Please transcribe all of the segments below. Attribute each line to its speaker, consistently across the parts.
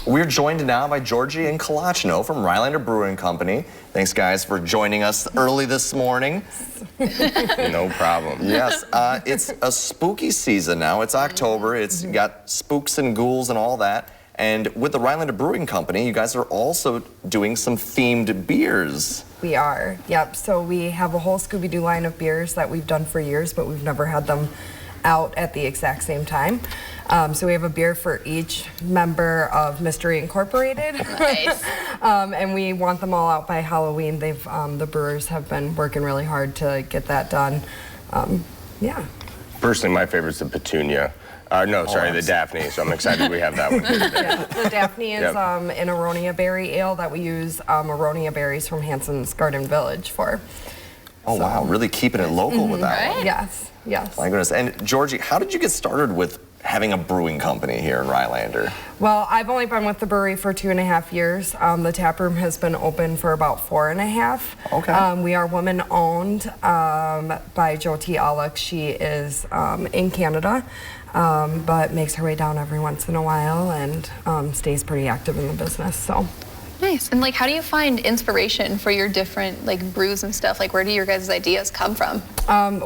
Speaker 1: We're joined now by Georgie and Kalachno from Rhinelander Brewing Company. Thanks, guys, for joining us early this morning.
Speaker 2: No problem.
Speaker 1: Yes, it's a spooky season now. It's October. It's got spooks and ghouls and all that. And with the Rhinelander Brewing Company, you guys are also doing some themed beers.
Speaker 3: We are, yep. So we have a whole Scooby-Doo line of beers that we've done for years, but we've never had them out at the exact same time. So we have a beer for each member of Mystery Incorporated.
Speaker 4: Nice.
Speaker 3: And we want them all out by Halloween. The brewers have been working really hard to get that done. Yeah.
Speaker 2: Personally, my favorite's the Petunia. The Daphne, so I'm excited we have that one here today.
Speaker 3: Yeah, the Daphne is an aronia berry ale that we use aronia berries from Hanson's Garden Village for.
Speaker 1: Oh, wow, really keeping it local with that one.
Speaker 3: Yes, yes.
Speaker 1: My goodness. And Georgie, how did you get started with having a brewing company here in Rhinelander?
Speaker 3: Well, I've only been with the brewery for 2.5 years. The tap room has been open for about 4.5.
Speaker 1: Okay.
Speaker 3: We are woman-owned by Jyoti Alak. She is in Canada, but makes her way down every once in a while and stays pretty active in the business. So.
Speaker 4: Nice. And like, how do you find inspiration for your different like brews and stuff? Like, where do your guys' ideas come from?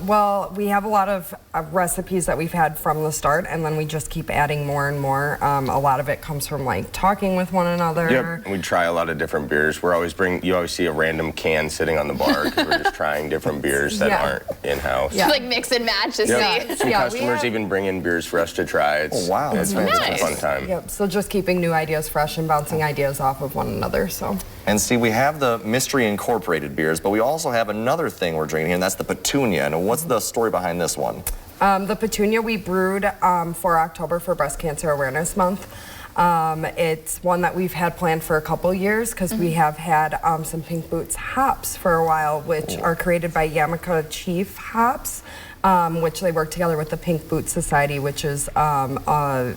Speaker 3: Well, we have a lot of recipes that we've had from the start, and then we just keep adding more and more. A lot of it comes from like talking with one another.
Speaker 2: Yep. We try a lot of different beers. You always see a random can sitting on the bar because we're just trying different beers that aren't in-house.
Speaker 4: Yeah. Like mix and match to see.
Speaker 2: Some customers even bring in beers for us to try. It's,
Speaker 1: wow.
Speaker 2: It's a fun time.
Speaker 3: Yep. So just keeping new ideas fresh and bouncing ideas off of one another. So.
Speaker 1: And see, we have the Mystery Incorporated beers, but we also have another thing we're drinking here, and that's the Petunia. And what's the story behind this one?
Speaker 3: The Petunia we brewed for October for Breast Cancer Awareness Month. It's one that we've had planned for a couple years because we have had some Pink Boots hops for a while, which are created by Yamaka Chief hops, which they work together with the Pink Boots Society, which is a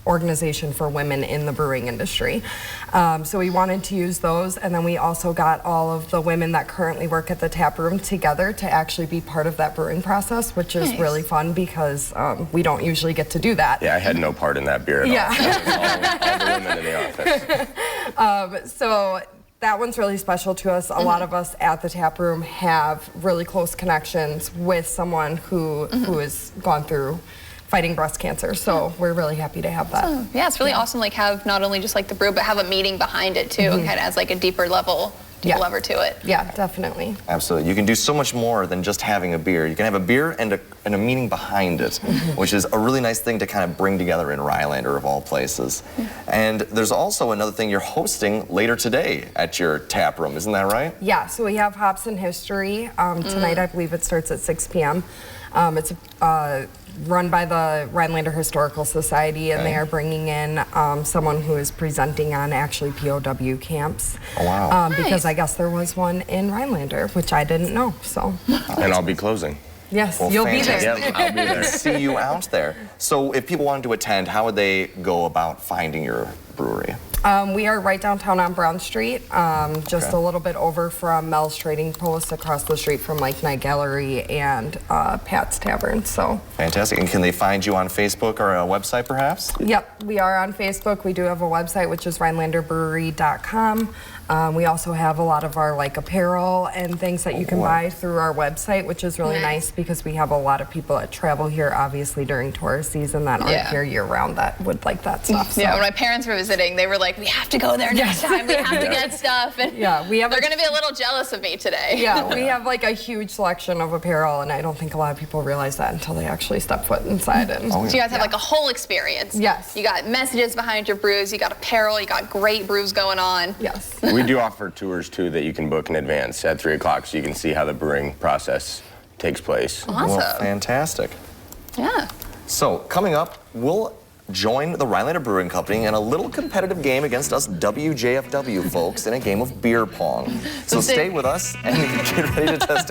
Speaker 3: organization for women in the brewing industry. So we wanted to use those, and then we also got all of the women that currently work at the tap room together to actually be part of that brewing process, which is really fun because we don't usually get to do that.
Speaker 2: Yeah, I had no part in that beer at all. All the women in the office.
Speaker 3: So that one's really special to us. A lot of us at the tap room have really close connections with someone who has gone through fighting breast cancer, so we're really happy to have that.
Speaker 4: So, yeah, it's really awesome. Like, have not only just like the brew, but have a meeting behind it too, and kind of adds like a deeper level to it.
Speaker 3: Yeah, definitely.
Speaker 1: Absolutely. You can do so much more than just having a beer. You can have a beer and a meaning behind it, which is a really nice thing to kind of bring together in Rhinelander of all places. And there's also another thing you're hosting later today at your tap room, isn't that right?
Speaker 3: Yeah, so we have Hops in History. Tonight, I believe it starts at 6 p.m. It's run by the Rhinelander Historical Society, and they are bringing in someone who is presenting on actually POW camps.
Speaker 1: Oh, wow.
Speaker 3: Because I guess there was one in Rhinelander, which I didn't know, so.
Speaker 2: And I'll be closing.
Speaker 3: Yes,
Speaker 1: well,
Speaker 3: you'll be there.
Speaker 2: Yep, I'll be there.
Speaker 1: See you out there. So if people wanted to attend, how would they go about finding your brewery?
Speaker 3: We are right downtown on Brown Street, just a little bit over from Mel's Trading Post, across the street from Lake Night Gallery and Pat's Tavern. So
Speaker 1: fantastic. And can they find you on Facebook or a website, perhaps?
Speaker 3: Yep, we are on Facebook. We do have a website, which is rhinelanderbrewery.com. We also have a lot of our like apparel and things that you can buy through our website, which is really nice because we have a lot of people that travel here, obviously during tourist season, that aren't here year-round that would like that stuff. So.
Speaker 4: Yeah, when my parents were visiting, they were like, "We have to go there next time. We have to get stuff." And
Speaker 3: they're
Speaker 4: going to be a little jealous of me today.
Speaker 3: Yeah, we have like a huge selection of apparel, and I don't think a lot of people realize that until they actually step foot inside. And
Speaker 4: so you guys have like a whole experience.
Speaker 3: Yes.
Speaker 4: You got messages behind your brews. You got apparel. You got great brews going on.
Speaker 3: Yes.
Speaker 2: We do offer tours too that you can book in advance at 3 o'clock, so you can see how the brewing process takes place.
Speaker 4: Awesome.
Speaker 1: Well, fantastic.
Speaker 4: Yeah.
Speaker 1: So coming up, we'll join the Rhinelander Brewing Company in a little competitive game against us WJFW folks in a game of beer pong. So stay with us and get ready to test